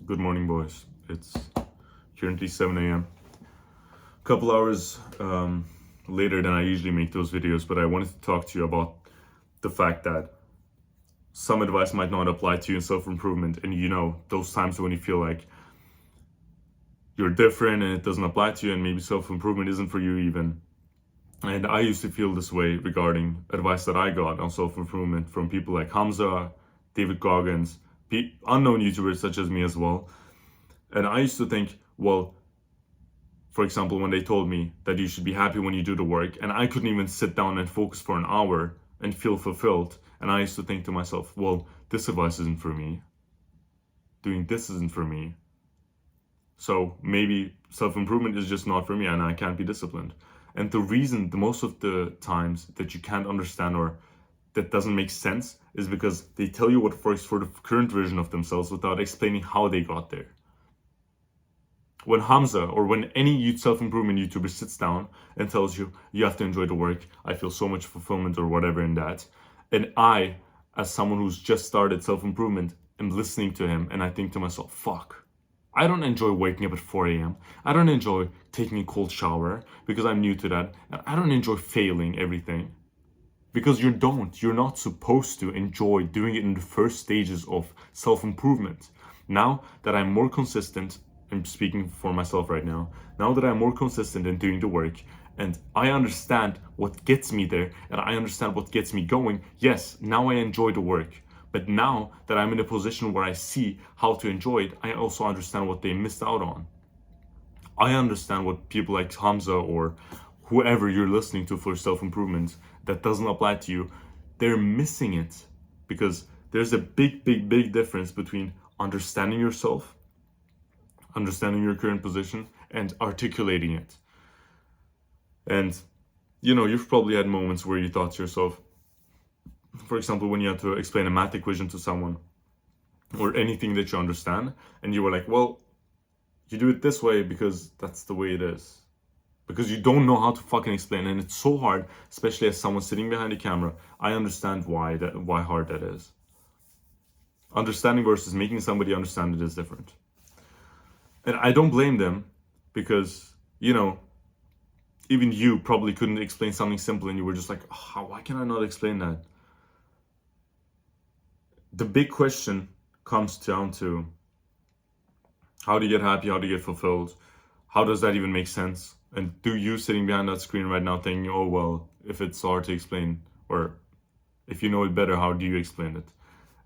Good morning, boys. It's currently 7 a.m. A couple hours later than I usually make those videos, but I wanted to talk to you about the fact that some advice might not apply to you in self-improvement, and those times when you feel like you're different and it doesn't apply to you, and maybe self-improvement isn't for you even. And I used to feel this way regarding advice that I got on self-improvement from people like Hamza, David Goggins, unknown YouTubers such as me as well. And I used to think, well, for example, when they told me that you should be happy when you do the work, and I couldn't even sit down and focus for an hour and feel fulfilled. And I used to think to myself, well, this advice isn't for me. Doing this isn't for me. So maybe self-improvement is just not for me and I can't be disciplined. And the reason, the most of the times that you can't understand or that doesn't make sense is because they tell you what works for the current version of themselves without explaining how they got there. When Hamza or when any self-improvement YouTuber sits down and tells you, you have to enjoy the work, I feel so much fulfillment or whatever in that. And I, as someone who's just started self-improvement, am listening to him and I think to myself, fuck. I don't enjoy waking up at 4 a.m. I don't enjoy taking a cold shower because I'm new to that. And I don't enjoy failing everything. Because you're not supposed to enjoy doing it in the first stages of self-improvement. Now that I'm more consistent, I'm speaking for myself right now, now that I'm more consistent in doing the work and I understand what gets me there and I understand what gets me going, yes, now I enjoy the work. But now that I'm in a position where I see how to enjoy it, I also understand what they missed out on. I understand what people like Hamza or whoever you're listening to for self-improvement that doesn't apply to you, they're missing it. Because there's a big difference between understanding yourself, understanding your current position, and articulating it. And you've probably had moments where you thought to yourself, for example, when you had to explain a math equation to someone or anything that you understand, and you were like, well, you do it this way because that's the way it is. Because you don't know how to fucking explain, and it's so hard, especially as someone sitting behind the camera. I understand why hard that is. Understanding versus making somebody understand it is different. And I don't blame them because, even you probably couldn't explain something simple and you were just like, oh, why can I not explain that? The big question comes down to how do you get happy, how do you get fulfilled? How does that even make sense? And do you sitting behind that screen right now thinking, oh, well, if it's hard to explain, or if you know it better, how do you explain it?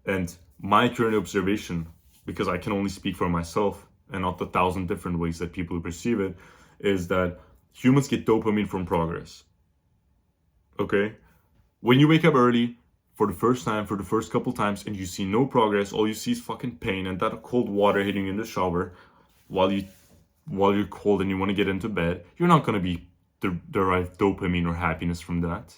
And my current observation, because I can only speak for myself and not the 1,000 different ways that people perceive it, is that humans get dopamine from progress. Okay? When you wake up early for the first time, for the first couple times, and you see no progress, all you see is fucking pain and that cold water hitting you in the shower while you're cold and you want to get into bed, you're not going to be derive dopamine or happiness from that.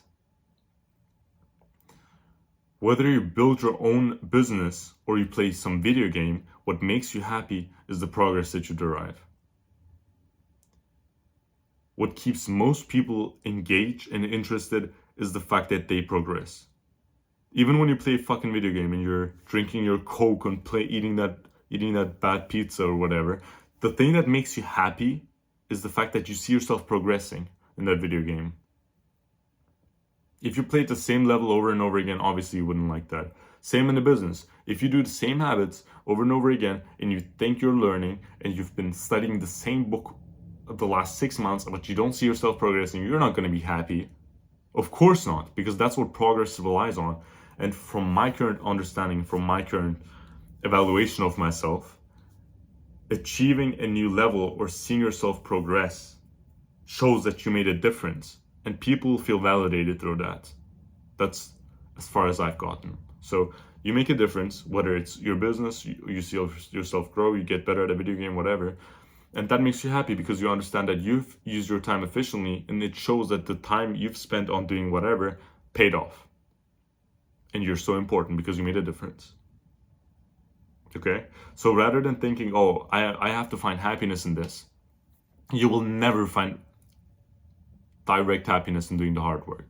Whether you build your own business or you play some video game, what makes you happy is the progress that you derive. What keeps most people engaged and interested is the fact that they progress. Even when you play a fucking video game and you're drinking your Coke and eating that bad pizza or whatever, the thing that makes you happy is the fact that you see yourself progressing in that video game. If you play at the same level over and over again, obviously you wouldn't like that. Same in the business. If you do the same habits over and over again and you think you're learning and you've been studying the same book the last 6 months, but you don't see yourself progressing, you're not going to be happy. Of course not, because that's what progress relies on. And from my current understanding, from my current evaluation of myself, achieving a new level or seeing yourself progress shows that you made a difference. And people feel validated through that. That's as far as I've gotten. So you make a difference, whether it's your business, you see yourself grow, you get better at a video game, whatever. And that makes you happy because you understand that you've used your time efficiently and it shows that the time you've spent on doing whatever paid off. And you're so important because you made a difference. Okay? So rather than thinking, oh, I have to find happiness in this, you will never find direct happiness in doing the hard work.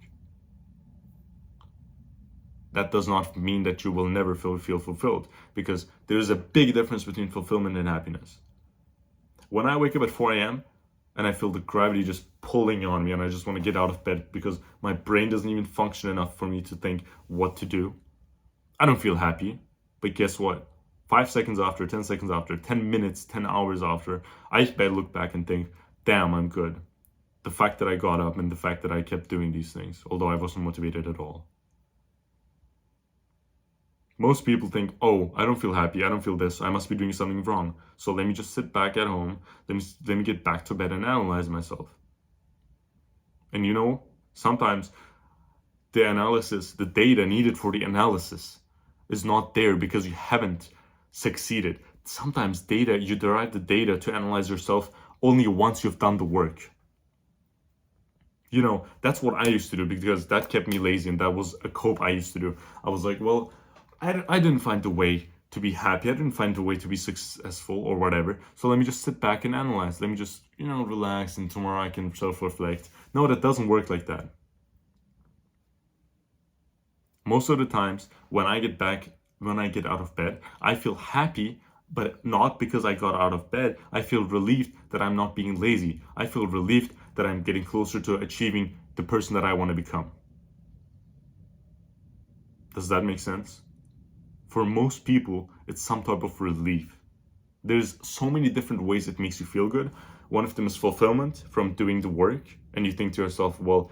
that does not mean that you will never feel fulfilled, because there is a big difference between fulfillment and happiness. When I wake up at 4 a.m. and I feel the gravity just pulling on me and I just want to get out of bed because my brain doesn't even function enough for me to think what to do, I don't feel happy. But guess what? 5 seconds after, 10 seconds after, 10 minutes, 10 hours after, I look back and think, damn, I'm good. The fact that I got up and the fact that I kept doing these things, although I wasn't motivated at all. Most people think, oh, I don't feel happy, I don't feel this, I must be doing something wrong. So let me just sit back at home, let me get back to bed and analyze myself. And you know, sometimes the analysis, the data needed for the analysis is not there because you haven't succeeded. Sometimes you derive the data to analyze yourself only once you've done the work. You know, that's what I used to do because that kept me lazy and that was a cope I used to do. I was like, well, I didn't find the way to be happy. I didn't find the way to be successful or whatever. So let me just sit back and analyze. Let me just, relax, and tomorrow I can self-reflect. No, that doesn't work like that. Most of the times when I get out of bed, I feel happy, but not because I got out of bed. I feel relieved that I'm not being lazy. I feel relieved that I'm getting closer to achieving the person that I want to become. Does that make sense? For most people, it's some type of relief. There's so many different ways it makes you feel good. One of them is fulfillment from doing the work, and you think to yourself, well,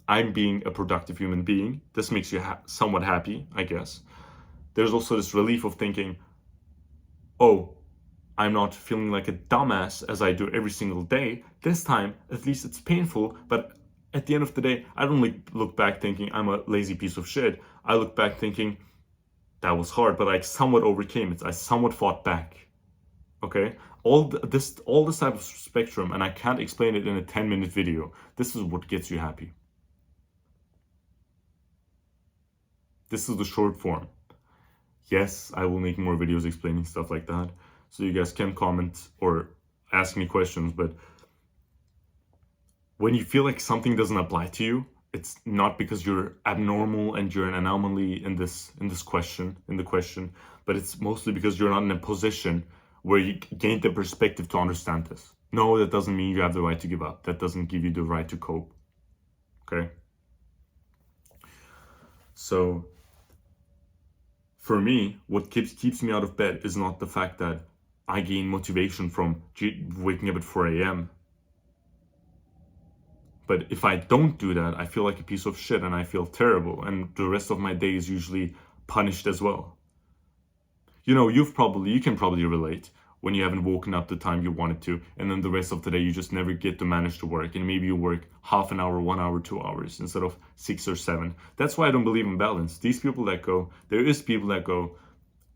I'm being a productive human being. This makes you somewhat happy, I guess. There's also this relief of thinking, oh, I'm not feeling like a dumbass as I do every single day. This time, at least it's painful, but at the end of the day, I don't look back thinking I'm a lazy piece of shit. I look back thinking, that was hard, but I somewhat overcame it. I somewhat fought back. Okay? All this type of spectrum, and I can't explain it in a 10-minute video. This is what gets you happy. This is the short form. Yes, I will make more videos explaining stuff like that, so you guys can comment or ask me questions, but when you feel like something doesn't apply to you, it's not because you're abnormal and you're an anomaly in the question, but it's mostly because you're not in a position where you gain the perspective to understand this. No, that doesn't mean you have the right to give up. That doesn't give you the right to cope. Okay? So, for me, what keeps me out of bed is not the fact that I gain motivation from waking up at 4 a.m. But if I don't do that, I feel like a piece of shit and I feel terrible. And the rest of my day is usually punished as well. You know, you can probably relate when you haven't woken up the time you wanted to. And then the rest of the day, you just never get to manage to work. And maybe you work half an hour, 1 hour, 2 hours instead of 6 or 7. That's why I don't believe in balance. There is people that go,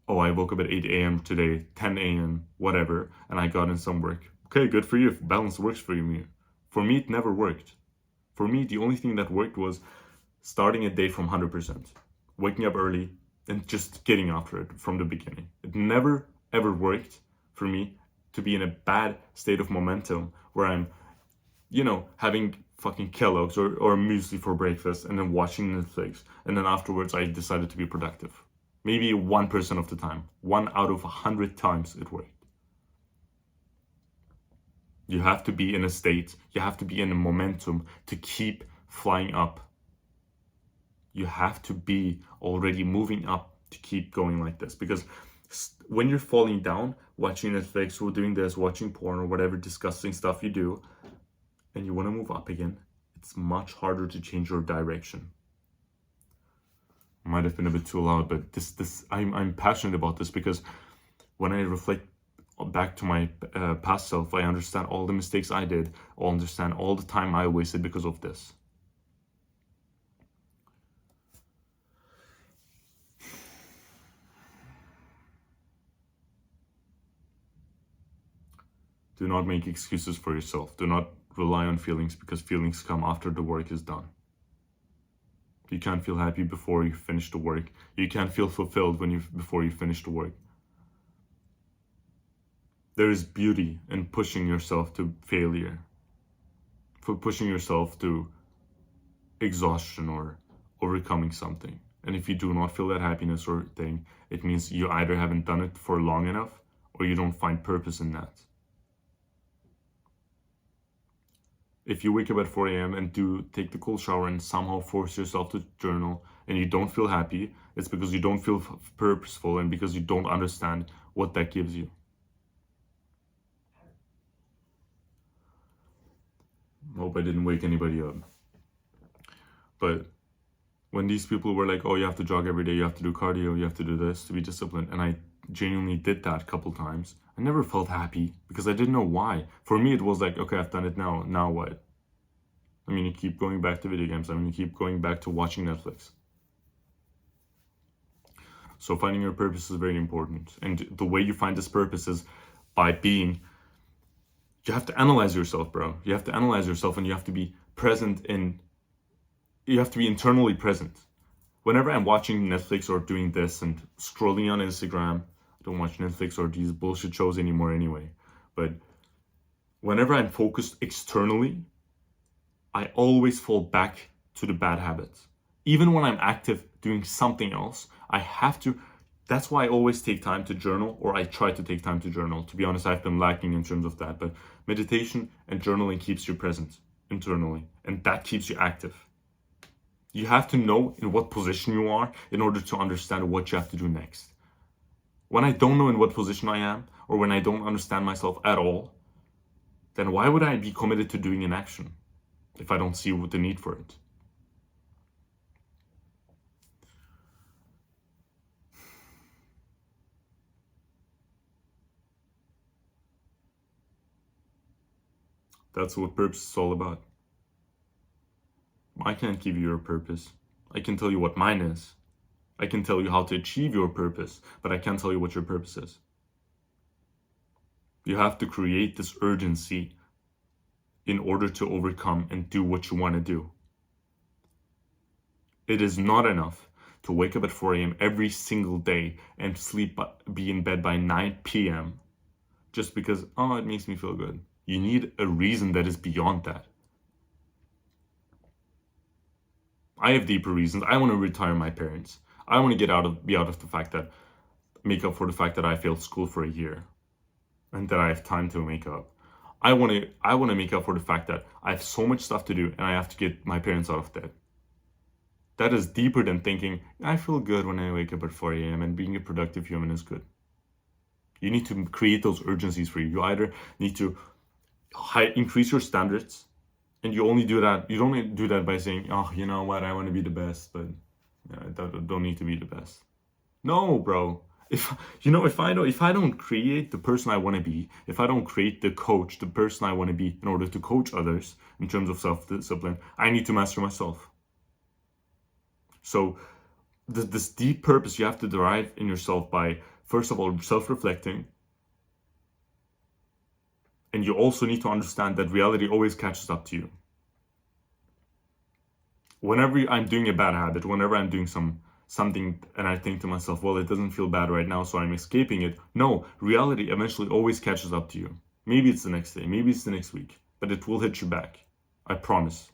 oh, I woke up at 8 a.m. today, 10 a.m., whatever, and I got in some work. Okay, good for you. If balance works for you. For me, it never worked. For me, the only thing that worked was starting a day from 100%, waking up early, and just getting after it from the beginning. It never, ever worked for me to be in a bad state of momentum where I'm, having fucking Kellogg's or muesli for breakfast and then watching Netflix. And then afterwards, I decided to be productive. Maybe 1% of the time. 1 out of 100 times it worked. You have to be in a state, you have to be in a momentum to keep flying up. You have to be already moving up to keep going like this. Because when you're falling down, watching Netflix or doing this, watching porn or whatever disgusting stuff you do, and you want to move up again, it's much harder to change your direction. Might have been a bit too loud, but I'm passionate about this because when I reflect back to my past self, I understand all the mistakes I did. I understand all the time I wasted because of this. Do not make excuses for yourself. Do not rely on feelings because feelings come after the work is done. You can't feel happy before you finish the work. You can't feel fulfilled before you finish the work. There is beauty in pushing yourself to failure, for pushing yourself to exhaustion or overcoming something. And if you do not feel that happiness or thing, it means you either haven't done it for long enough or you don't find purpose in that. If you wake up at 4 a.m. and take the cold shower and somehow force yourself to journal and you don't feel happy, it's because you don't feel purposeful and because you don't understand what that gives you. Hope I didn't wake anybody up. But when these people were like, oh, you have to jog every day, you have to do cardio, you have to do this to be disciplined, and I genuinely did that a couple times, I never felt happy because I didn't know why. For me, it was like, okay, I've done it now what? I mean, you keep going back to video games. I mean, you keep going back to watching Netflix. So finding your purpose is very important. And the way you find this purpose is by you have to analyze yourself, bro. You have to analyze yourself and you have to be you have to be internally present. Whenever I'm watching Netflix or doing this and scrolling on Instagram, I don't watch Netflix or these bullshit shows anymore anyway. But whenever I'm focused externally, I always fall back to the bad habits. Even when I'm active doing something else, that's why I always take time to journal, or I try to take time to journal. To be honest, I've been lacking in terms of that, but meditation and journaling keeps you present internally, and that keeps you active. You have to know in what position you are in order to understand what you have to do next. When I don't know in what position I am, or when I don't understand myself at all, then why would I be committed to doing an action if I don't see the need for it? That's what purpose is all about. I can't give you your purpose. I can tell you what mine is. I can tell you how to achieve your purpose, but I can't tell you what your purpose is. You have to create this urgency in order to overcome and do what you want to do. It is not enough to wake up at 4 a.m. every single day and be in bed by 9 p.m. just because, oh, it makes me feel good. You need a reason that is beyond that. I have deeper reasons. I want to retire my parents. I want to be out of the fact that, make up for the fact that I failed school for a year and that I have time to make up. I want to make up for the fact that I have so much stuff to do and I have to get my parents out of debt. That is deeper than thinking, I feel good when I wake up at 4 a.m. and being a productive human is good. You need to create those urgencies for you. You either need to increase your standards, and you don't do that by saying, oh, you know what, I want to be the best, but I don't need to be the best. No, bro. If I don't create the person I want to be, if I don't create the person I want to be in order to coach others in terms of self-discipline, I need to master myself. So this deep purpose you have to derive in yourself by, first of all, self-reflecting. And you also need to understand that reality always catches up to you. Whenever I'm doing a bad habit, whenever I'm doing something and I think to myself, well, it doesn't feel bad right now, so I'm escaping it. No, reality eventually always catches up to you. Maybe it's the next day, maybe it's the next week, but it will hit you back. I promise.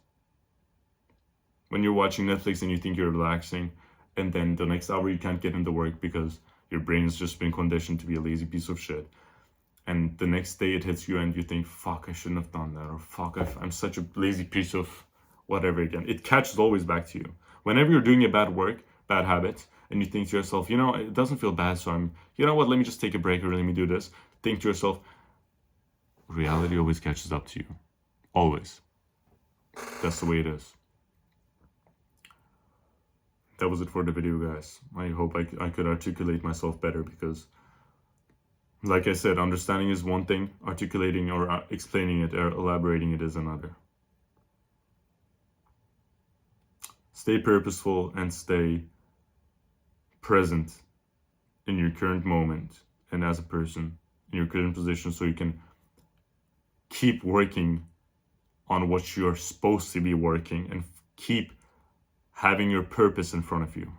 When you're watching Netflix and you think you're relaxing, and then the next hour you can't get into work because your brain has just been conditioned to be a lazy piece of shit. And the next day it hits you and you think, fuck, I shouldn't have done that. Or fuck, I'm such a lazy piece of whatever again. It catches always back to you. Whenever you're doing a bad habit, and you think to yourself, it doesn't feel bad, so let me just take a break or let me do this. Think to yourself, reality always catches up to you. Always. That's the way it is. That was it for the video, guys. I hope I could articulate myself better because, like I said, understanding is one thing, articulating or explaining it or elaborating it is another. Stay purposeful and stay present in your current moment and as a person in your current position so you can keep working on what you're supposed to be working and keep having your purpose in front of you.